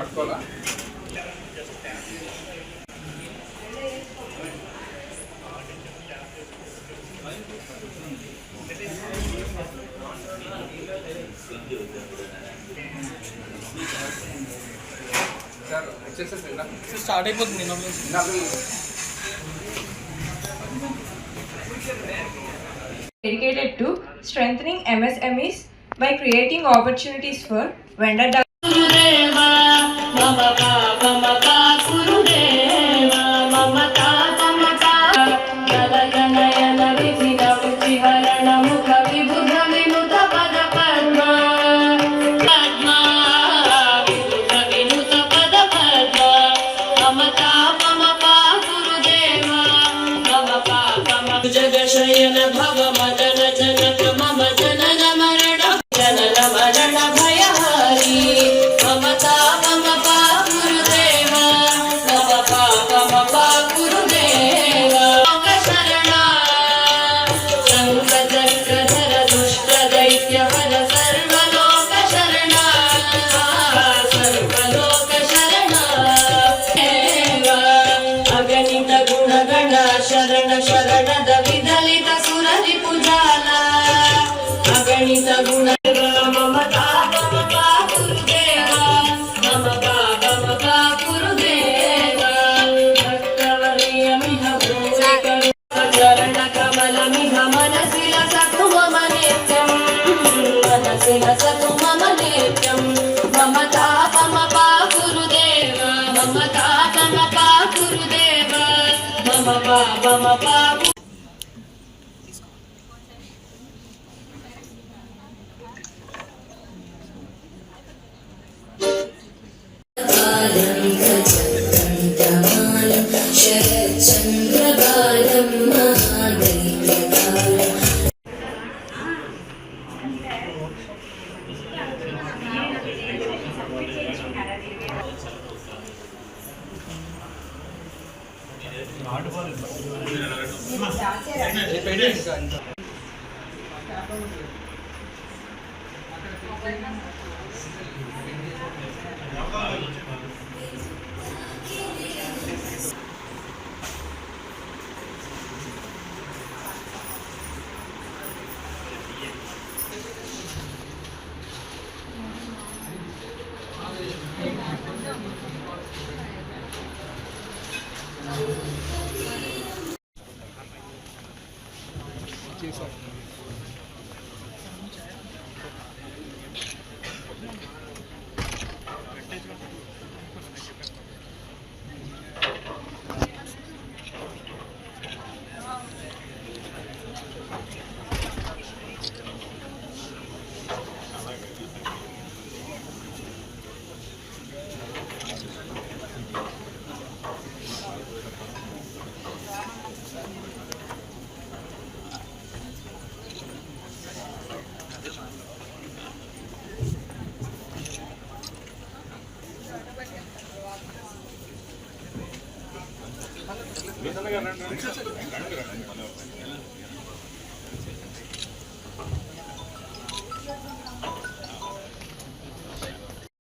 పట్టుకోవాలా? సార్ వచ్చేసేసి స్టార్ట్ అయిపోతుంది. Dedicated to strengthening MSMEs by creating opportunities for vendor जगशयन भव मदन जनक मम जनन मरण जनन मरण भयहारी ममता मम पा गुरुदेव मम पा गुरुदेव शरणा शङ्खचक्रधर दुष्ट दैत्य हर सर्वलोक शरणा सर्वलोक शरणा अगणित गुणगण शरण शरणद विदलित सुररि पुजाला अगणित गुण ममता ममता गुरुदेव मम पा गुरुदेव भक्तवर्यमिह भूमिकरु चरण कमलमिह मनसि लसतु मम नित्यं मनसि लसतु मम नित्यं ममता मम पा गुरुदेव ममता मम पा गुरुदेव मम पा शरच्चन्द्रबालं महादैत्यकालं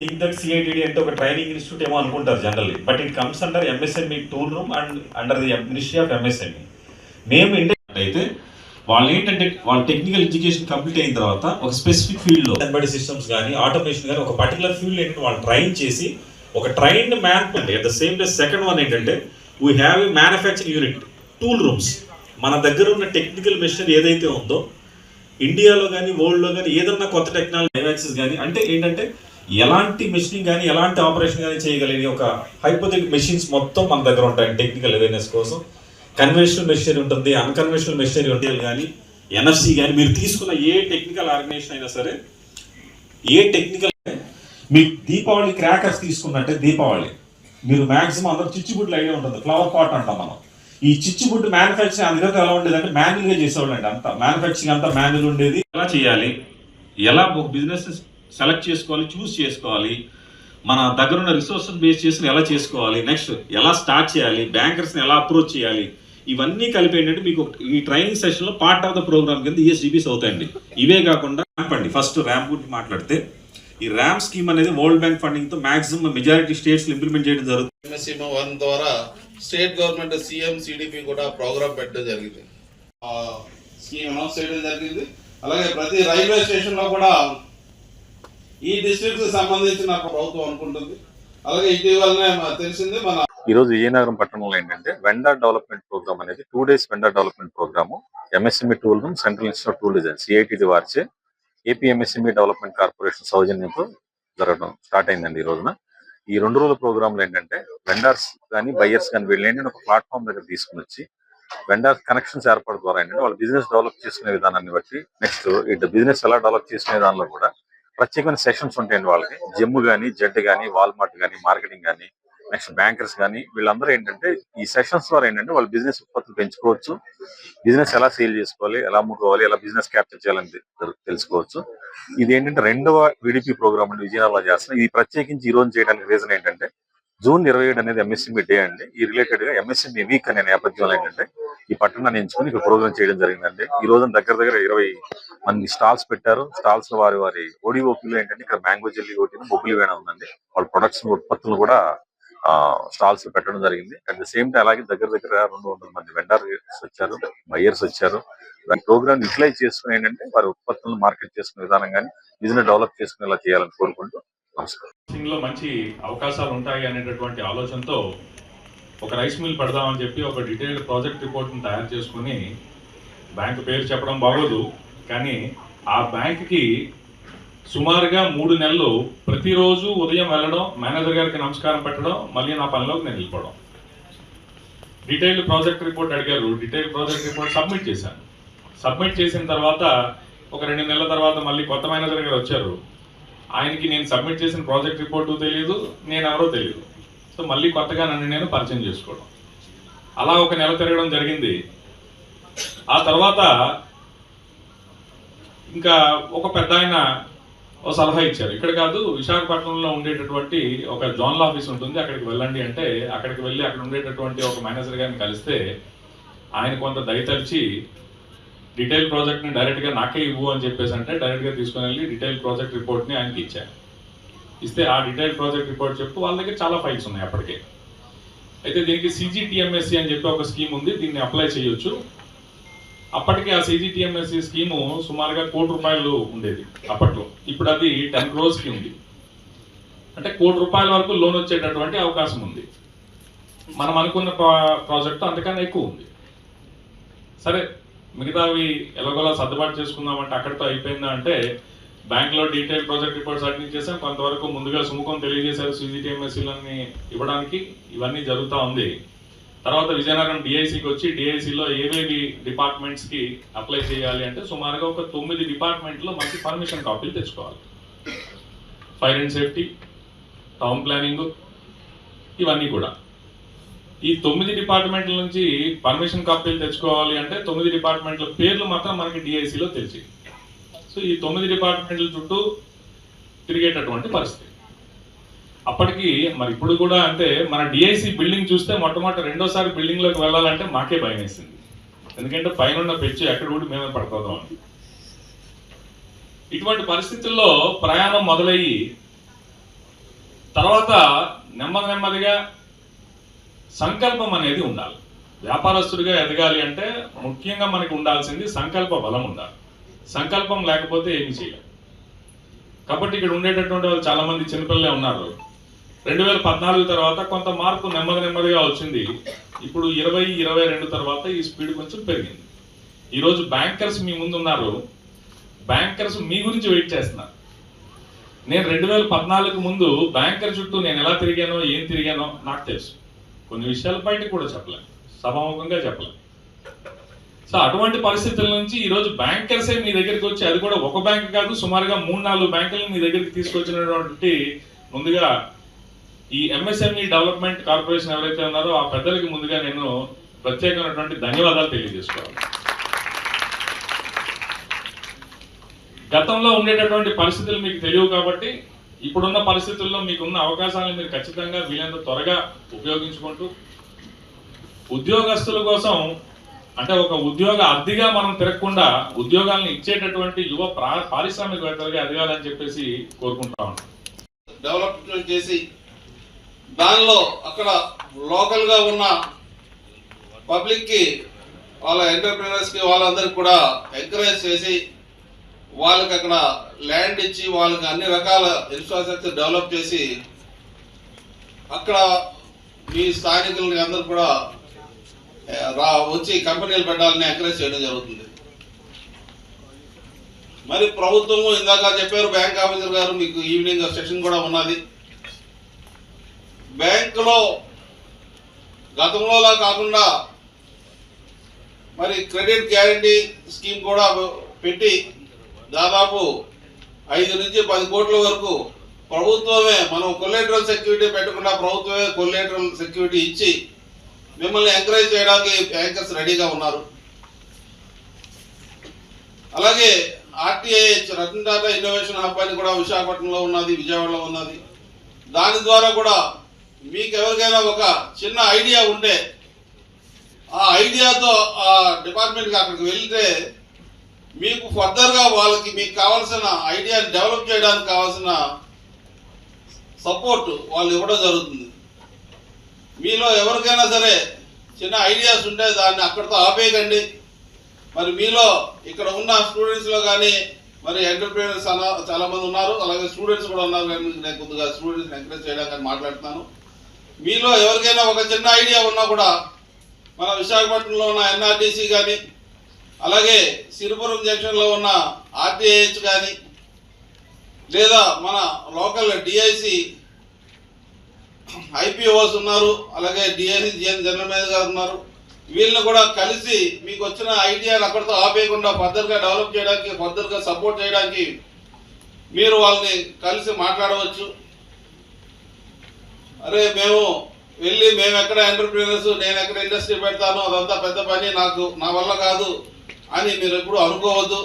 think that CITD అంటే ఒక ట్రైనింగ్ ఇన్స్టిట్యూట్ ఏమో అనుకుంటారు generally, but it comes under MSME tool room and under the ministry of MSME. మేము ఇండియా అయితే వాళ్ళు ఏంటంటే వాళ్ళ టెక్నికల్ ఎడ్యుకేషన్ కంప్లీట్ అయిన తర్వాత ఒక స్పెసిఫిక్ ఫీల్డ్లో ఎంబెడెడ్ సిస్టమ్స్ కానీ ఆటోమేషన్ కానీ ఒక పర్టికులర్ ఫీల్డ్ ఏంటంటే వాళ్ళు ట్రైన్ చేసి ఒక ట్రైన్డ్ మ్యాన్ అంటే at the same place second one ఏంటంటే we have a manufacturing unit tool rooms. మన దగ్గర ఉన్న టెక్నికల్ మెషినరీ ఏదైతే ఉందో ఇండియాలో కానీ వరల్డ్లో కానీ ఏదన్నా కొత్త టెక్నాలజీ డైవాక్సెస్ కానీ అంటే ఏంటంటే ఎలాంటి మెషినింగ్ కానీ ఎలాంటి ఆపరేషన్ కానీ చేయగలిగే ఒక హైపోథెటిక్ మెషిన్స్ మొత్తం మన దగ్గర ఉంటాయి టెక్నికల్ అవేర్నెస్ కోసం. కన్వెన్షనల్ మెషినరీ ఉంటుంది, అన్కన్వెన్షనల్ మెషినరీ ఉంటుంది కానీ ఎన్ఎఫ్సి కానీ మీరు తీసుకున్న ఏ టెక్నికల్ ఆర్గనైజేషన్ అయినా సరే ఏ టెక్నికల్ మీకు దీపావళి క్రాకర్స్ తీసుకున్నట్టే దీపావళి మీరు మ్యాక్సిమం అందరూ చిచ్చుబుడ్లు ఐడియా ఉంటుంది, ఫ్లవర్ పాట్ అంటాం మనం. ఈ చిచ్చుబుడ్డు మ్యానుఫ్యాక్చరింగ్ అందులో ఎలా ఉండేది అంటే మాన్యువల్గా చేసేవాళ్ళు అండి, అంతా మ్యానుఫ్యాక్చరింగ్ అంతా మాన్యువల్ ఉండేది. ఎలా చేయాలి, ఎలా ఒక బిజినెస్ సెలెక్ట్ చేసుకోవాలి, చూస్ చేసుకోవాలి, మన దగ్గర ఉన్న రిసోర్సెస్ బేస్ చేసుకుని ఎలా చేసుకోవాలి, నెక్స్ట్ ఎలా స్టార్ట్ చేయాలి, బ్యాంకర్స్ని ఎలా అప్రోచ్ చేయాలి, ఇవన్నీ కలిపి ఏంటంటే మీకు ఈ ట్రైనింగ్ సెషన్లో పార్ట్ ఆఫ్ ద ప్రోగ్రామ్ కింద ESGBs అవుతాయండి. ఇవే కాకుండా ర్యాంప్ అండి, ఫస్ట్ ర్యాంప్ గురించి మాట్లాడితే ఈ ర్యామ్ స్కీమ్ అనేది వరల్డ్ బ్యాంక్ ఫండింగ్తో మ్యాక్సిమం మెజారిటీ స్టేట్స్లో ఇంప్లిమెంట్ చేయడం జరుగుతుంది. MSME 1 ద్వారా స్టేట్ గవర్నమెంట్ CM CDP కూడా ప్రోగ్రామ్ పెట్టడం జరిగింది. స్కీమ్ అనౌన్స్ చేయడం జరిగింది. అలాగే ప్రతి రైల్వే స్టేషన్లో కూడా ఈ డిస్ట్రిక్ట్కి సంబంధించిన ప్రభుత్వం అనుకుంటుంది. అలాగే ఇటీవలనే తెలిసింది మన ఈరోజు విజయనగరం పట్టణంలో ఏంటంటే వెండర్ డెవలప్మెంట్ ప్రోగ్రామ్ అనేది 2 days vendor development program MSME tool room central institute tool design CITD వారిచే ఏపీ MSME డెవలప్మెంట్ కార్పొరేషన్ సౌజన్యంతో జరగడం స్టార్ట్ అయిందండి. ఈ రోజున ఈ 2 రోజుల ప్రోగ్రాంలు ఏంటంటే వెండర్స్ కానీ బయ్యర్స్ కానీ వీళ్ళు ఏంటంటే ఒక ప్లాట్ఫామ్ దగ్గర తీసుకుని వచ్చి వెండర్ కనెక్షన్స్ ఏర్పడడం ద్వారా ఏంటంటే వాళ్ళు బిజినెస్ డెవలప్ చేసుకునే విధానాన్ని బట్టి నెక్స్ట్ ఇటు బిజినెస్ ఎలా డెవలప్ చేసుకునే దానిలో కూడా ప్రత్యేకమైన సెషన్స్ ఉంటాయండి. వాళ్ళకి జిమ్ కానీ జెడ్ కానీ వాల్మార్ట్ కానీ మార్కెటింగ్ కానీ నెక్స్ట్ బ్యాంకర్స్ కానీ వీళ్ళందరూ ఏంటంటే ఈ సెషన్స్ ద్వారా ఏంటంటే వాళ్ళు బిజినెస్ ఉత్పత్తులు పెంచుకోవచ్చు, బిజినెస్ ఎలా సేల్ చేసుకోవాలి, ఎలా అమ్ముకోవాలి, ఎలా బిజినెస్ క్యాప్చర్ చేయాలని తెలుసుకోవచ్చు. ఇది ఏంటంటే 2వ VDP ప్రోగ్రామ్ అండి విజయనగరంలో చేస్తున్నాం. ఇది ప్రత్యేకించి ఈ రోజు చేయడానికి రీజన్ ఏంటంటే జూన్ 27 అనేది MSME డే అండి. ఈ రిలేటెడ్ గా MSME వీక్ అనే నేపథ్యంలో ఏంటంటే ఈ పట్టణాన్ని ఎంచుకుని ఇక్కడ ప్రోగ్రామ్ చేయడం జరిగిందండి. ఈ రోజు దగ్గర 20 మంది స్టాల్స్ పెట్టారు. స్టాల్స్ లో వారి ఓడిఓపీలో ఏంటంటే ఇక్కడ మ్యాంగో జెల్లీ ఒకటి బొబ్బులి వేణ ఉందండి. వాళ్ళ ప్రొడక్ట్స్ ఉత్పత్తులు కూడా స్టాల్స్ పెట్టడం జరిగింది. అట్ ద సేమ్ టైం అలాగే దగ్గర 200 మంది వెండర్స్ వచ్చారు, బయ్యర్స్ వచ్చారు. దాని ప్రోగ్రామ్ యూటిలైజ్ చేసుకుని ఏంటంటే వారి ఉత్పత్తులను మార్కెట్ చేసుకునే విధానం కానీ బిజినెస్ డెవలప్ చేసుకునేలా చేయాలని కోరుకుంటూ నమస్కారం. లో మంచి అవకాశాలు ఉంటాయి అనేటటువంటి ఆలోచనతో ఒక రైస్ మిల్ పెడదామని చెప్పి ఒక డీటెయిల్డ్ ప్రాజెక్ట్ రిపోర్ట్ని తయారు చేసుకుని బ్యాంకు పేరు చెప్పడం బాగోదు కానీ ఆ బ్యాంక్కి సుమారుగా 3 నెలలు ప్రతిరోజు ఉదయం వెళ్ళడం, మేనేజర్ గారికి నమస్కారం పెట్టడం, మళ్ళీ నా పనిలోకి నేను వెళ్ళిపోవడం. డీటెయిల్డ్ ప్రాజెక్ట్ రిపోర్ట్ అడిగారు, డీటెయిల్డ్ ప్రాజెక్ట్ రిపోర్ట్ సబ్మిట్ చేశాను. సబ్మిట్ చేసిన తర్వాత ఒక 2 నెలల తర్వాత మళ్ళీ కొత్త మేనేజర్ గారు వచ్చారు. ఆయనకి నేను సబ్మిట్ చేసిన ప్రాజెక్ట్ రిపోర్టు తెలియదు, నేను ఎవరో తెలియదు. సో మళ్ళీ కొత్తగా నన్ను నేను పరిచయం చేసుకోవడం, అలా ఒక నెల తిరగడం జరిగింది. ఆ తర్వాత ఇంకా ఒక పెద్ద ఆయన ఒక సలహా ఇచ్చారు. ఇక్కడ కాదు, విశాఖపట్నంలో ఉండేటటువంటి ఒక జోనల్ ఆఫీస్ ఉంటుంది, అక్కడికి వెళ్ళండి అంటే అక్కడికి వెళ్ళి అక్కడ ఉండేటటువంటి ఒక మేనేజర్ గారిని కలిస్తే ఆయన కొంత దయతలిచి డీటెయిల్ ప్రాజెక్ట్ని డైరెక్ట్గా నాకే ఇవ్వు అని చెప్పేసి అంటే డైరెక్ట్గా తీసుకుని వెళ్ళి డీటెయిల్ ప్రాజెక్ట్ రిపోర్ట్ని ఆయనకి ఇచ్చాను. ఇస్తే ఆ డీటెయిల్ ప్రాజెక్ట్ రిపోర్ట్ చెప్పు వాళ్ళ దగ్గర చాలా ఫైల్స్ ఉన్నాయి అప్పటికే. అయితే దీనికి CGTMSC అని చెప్పి ఒక స్కీమ్ ఉంది, దీన్ని అప్లై చేయొచ్చు. అప్పటికి ఆ CGTMSC స్కీము సుమారుగా ₹1 కోటి ఉండేది అప్పట్లో. ఇప్పుడు అది 10 crores ఉంది. అంటే ₹1 కోటి వరకు లోన్ వచ్చేటటువంటి అవకాశం ఉంది. మనం అనుకున్న ప్రాజెక్టు అంతకన్నా ఎక్కువ ఉంది. సరే, మిగతావి ఎలాగోలా సర్దుబాటు చేసుకుందామంటే అక్కడితో అయిపోయిందా అంటే బ్యాంక్లో డీటెయిల్ ప్రాజెక్ట్ రిపోర్ట్స్ అడ్మిట్ చేసాం. కొంతవరకు ముందుగా సుముఖం తెలియజేశారు CGTMSCలని ఇవ్వడానికి. ఇవన్నీ జరుగుతూ ఉంది. తర్వాత విజయనగరం DICకి వచ్చి DICలో ఏవేవి డిపార్ట్మెంట్స్కి అప్లై చేయాలి అంటే సుమారుగా ఒక 9 డిపార్ట్మెంట్లో మనకి పర్మిషన్ కాపీలు తెచ్చుకోవాలి. Fire and safety, town planning, ఇవన్నీ కూడా. ఈ 9 డిపార్ట్మెంట్ల నుంచి పర్మిషన్ కాపీలు తెచ్చుకోవాలి అంటే 9 డిపార్ట్మెంట్ల పేర్లు మాత్రం మనకి DICలో తెలిసి. సో ఈ 9 డిపార్ట్మెంట్ల చుట్టూ తిరిగేటటువంటి పరిస్థితి. అప్పటికి మరి ఇప్పుడు కూడా అంటే మన DIC బిల్డింగ్ చూస్తే మొట్టమొదటి రెండోసారి బిల్డింగ్లోకి వెళ్ళాలంటే మాకే భయం వేసింది. ఎందుకంటే పైన ఉన్న పెచ్చు ఎక్కడ కూడా మేమే పడుతుందాం అని. ఇటువంటి పరిస్థితుల్లో ప్రయాణం మొదలయ్యి తర్వాత నెమ్మదిగా సంకల్పం అనేది ఉండాలి. వ్యాపారస్తుడిగా ఎదగాలి అంటే ముఖ్యంగా మనకు ఉండాల్సింది సంకల్ప బలం ఉండాలి. సంకల్పం లేకపోతే ఏమి చేయాలి. కాబట్టి ఇక్కడ ఉండేటటువంటి వాళ్ళు చాలా మంది చిన్నపిల్లలే ఉన్నారు. 2014 తర్వాత కొంత మార్పు నెమ్మదిగా వచ్చింది. ఇప్పుడు 2022 తర్వాత ఈ స్పీడ్ కొంచెం పెరిగింది. ఈరోజు బ్యాంకర్స్ మీ ముందు ఉన్నారు. బ్యాంకర్స్ మీ గురించి వెయిట్ చేస్తున్నారు. నేను 2014 ముందు బ్యాంకర్ చుట్టూ నేను ఎలా తిరిగానో ఏం తిరిగానో నాకు తెలుసు. కొన్ని విషయాల బయటకు కూడా చెప్పలేను, సభాముఖంగా చెప్పలేను. సో అటువంటి పరిస్థితుల నుంచి ఈరోజు బ్యాంకర్సే మీ దగ్గరికి వచ్చి, అది కూడా ఒక బ్యాంక్ కాదు, సుమారుగా 3-4 బ్యాంకులను మీ దగ్గరికి తీసుకొచ్చినటువంటి ముందుగా ఈ MSME డెవలప్మెంట్ కార్పొరేషన్ ఎవరైతే ఉన్నారో ఆ పెద్దలకి ముందుగా నేను ప్రత్యేకమైనటువంటి ధన్యవాదాలు తెలియజేసుకోవాలి. గతంలో ఉండేటటువంటి పరిస్థితులు మీకు తెలియవు కాబట్టి ఇప్పుడున్న పరిస్థితుల్లో మీకున్న అవకాశాలను మీరు ఖచ్చితంగా వీలైనంత త్వరగా ఉపయోగించుకుంటూ ఉద్యోగస్తుల కోసం అంటే ఒక ఉద్యోగ అద్దెగా మనం తిరగకుండా ఉద్యోగాలను ఇచ్చేటటువంటి యువ పారిశ్రామికవేత్తలుగా ఎదగాలని చెప్పేసి కోరుకుంటా ఉన్నాం. డెవలప్మెంట్ చేసి దానిలో అక్కడ లోకల్గా ఉన్న పబ్లిక్కి వాళ్ళ ఎంటర్ప్రీనర్స్కి వాళ్ళందరికీ కూడా ఎంకరేజ్ చేసి వాళ్ళకి అక్కడ ల్యాండ్ ఇచ్చి వాళ్ళకి అన్ని రకాల ఇన్ఫ్రాస్ట్రక్చర్ డెవలప్ చేసి అక్కడ మీ స్థానికులని అందరూ కూడా వచ్చి కంపెనీలు పెట్టాలని ఎంకరేజ్ చేయడం జరుగుతుంది. మరి ప్రభుత్వము ఇందాక చెప్పారు బ్యాంక్ ఆఫీసర్ గారు, మీకు ఈవినింగ్ సెషన్ కూడా ఉన్నది. బ్యాంకులో గతంలోలా కాకుండా మరి క్రెడిట్ గ్యారంటీ స్కీమ్ కూడా పెట్టి దాదాపు 5 నుంచి 10 కోట్ల వరకు ప్రభుత్వమే, మనం కొలేటరల్ సెక్యూరిటీ పెట్టకుండా ప్రభుత్వమే కొలేటరల్ సెక్యూరిటీ ఇచ్చి మిమ్మల్ని ఎంకరేజ్ చేయడానికి బ్యాంకర్స్ రెడీగా ఉన్నారు. అలాగే RTIH Ratan Tata innovation hub అని కూడా విశాఖపట్నంలో ఉన్నది, విజయవాడలో ఉన్నది. దాని ద్వారా కూడా మీకు ఎవరికైనా ఒక చిన్న ఐడియా ఉంటే ఆ ఐడియాతో ఆ డిపార్ట్మెంట్కి అక్కడికి వెళ్తే మీకు ఫర్దర్గా వాళ్ళకి మీకు కావాల్సిన ఐడియాని డెవలప్ చేయడానికి కావాల్సిన సపోర్ట్ వాళ్ళు ఇవ్వడం జరుగుతుంది. మీలో ఎవరికైనా సరే చిన్న ఐడియాస్ ఉంటే దాన్ని అక్కడితో ఆపేయకండి. మరి మీలో ఇక్కడ ఉన్న స్టూడెంట్స్లో కానీ మరి ఎంటర్ప్రీనర్స్ చాలామంది ఉన్నారు, అలాగే స్టూడెంట్స్ కూడా ఉన్నారు. నేను కొద్దిగా స్టూడెంట్స్ని ఎంకరేజ్ చేయడానికి మాట్లాడుతున్నాను. మీలో ఎవరికైనా ఒక చిన్న ఐడియా ఉన్నా కూడా మన విశాఖపట్నంలో ఉన్న ఎన్ఆర్టీసీ కానీ, అలాగే సిరిపురం జంక్షన్లో ఉన్న ఆర్టీఐహెచ్ కానీ, లేదా మన లోకల్ డిఐసి ఐపీఓస్ ఉన్నారు, అలాగే డిఐసి జనరల్ మేనేజర్ గారు ఉన్నారు. వీళ్ళని కూడా కలిసి మీకు వచ్చిన ఐడియాని అక్కడితో ఆపేయకుండా ఫర్దర్గా డెవలప్ చేయడానికి, ఫర్దర్గా సపోర్ట్ చేయడానికి మీరు వాళ్ళని కలిసి మాట్లాడవచ్చు. అరే మేము ఎక్కడ ఎంటర్ప్రీనర్స్, నేను ఎక్కడ ఇండస్ట్రీ పెడతాను, అదంతా పెద్ద పని, నా వల్ల కాదు అని మీరు ఎప్పుడు అనుకోవద్దు.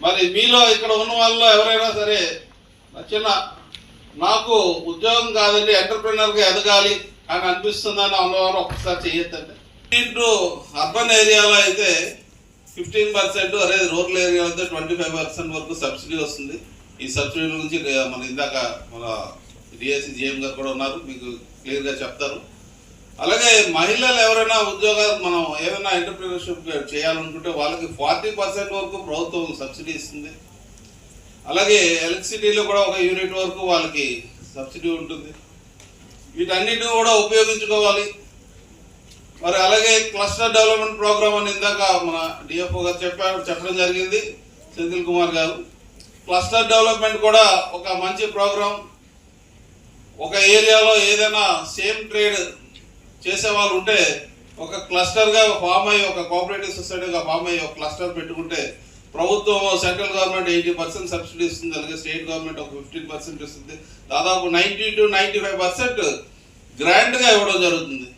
మరి మీలో ఇక్కడ ఉన్న వాళ్ళలో ఎవరైనా సరే నాకు ఉద్యోగం కాదండి ఎంటర్ప్రీనర్గా ఎదగాలి అని అనిపిస్తుందని అన్నవారు ఒక్కసారి చేయొద్దండి. అర్బన్ ఏరియాలో అయితే 15%, అదే రూరల్ ఏరియాలో అయితే 25% వరకు సబ్సిడీ వస్తుంది. ఈ సబ్సిడీ గురించి మన ఇందాక మన డిఎస్సి జిఎం గారు కూడా ఉన్నారు, మీకు క్లియర్గా చెప్తారు. అలాగే మహిళలు ఎవరైనా ఉద్యోగాలు మనం ఏదైనా ఎంటర్ప్రీనర్షిప్ చేయాలనుకుంటే వాళ్ళకి 40% వరకు ప్రభుత్వం సబ్సిడీ ఇస్తుంది. అలాగే ఎలక్ట్రిసిటీలో కూడా 1 యూనిట్ వరకు వాళ్ళకి సబ్సిడీ ఉంటుంది. వీటన్నిటిని కూడా ఉపయోగించుకోవాలి. మరి అలాగే క్లస్టర్ డెవలప్మెంట్ ప్రోగ్రామ్ అని ఇందాక మన డిఎఫ్ఓ గారు చెప్పడం జరిగింది, సెంథిల్ కుమార్ గారు. క్లస్టర్ డెవలప్మెంట్ కూడా ఒక మంచి ప్రోగ్రాం. ఒక ఏరియాలో ఏదైనా సేమ్ ట్రేడ్ చేసేవాళ్ళు ఉంటే ఒక క్లస్టర్గా ఫామ్ అయ్యి, ఒక కోఆపరేటివ్ సొసైటీగా ఫామ్ అయ్యి ఒక క్లస్టర్ పెట్టుకుంటే ప్రభుత్వం, సెంట్రల్ గవర్నమెంట్ 80% సబ్సిడీ ఇస్తుంది, అలాగే స్టేట్ గవర్నమెంట్ ఒక 15% ఇస్తుంది. దాదాపు 90 to 95% గ్రాంట్గా ఇవ్వడం జరుగుతుంది.